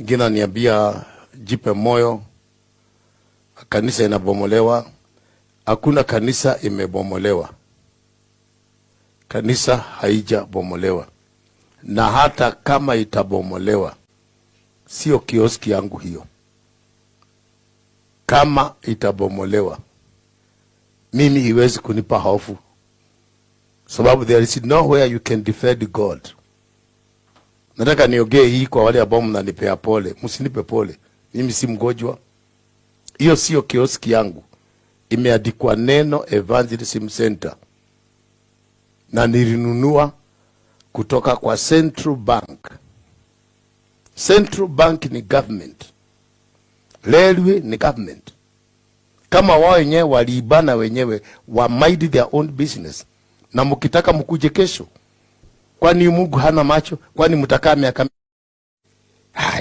Ngina niambia jipe moyo, kanisa inabomolewa. Hakuna kanisa imebomolewa. Kanisa haijabomolewa. Na hata kama itabomolewa, sio kioski yangu hiyo. Kama itabomolewa, mimi iwezi kunipa hofu. Sababu there is nowhere you can defend God. Nataka niongee hii kwa wale ambao mnanipea pole. Msinipe pole. Mimi si mgonjwa. Hiyo sio kioski yangu. Imeandikwa neno Evangelism Center. Na nilinunua kutoka kwa Central Bank. Central Bank ni government. Railway ni government. Kama wao wenyewe waliibana wenyewe, wa mind their own business. Na mkitaka mkuje kesho. Kwani Mungu hana macho? Kwani mtakaa miaka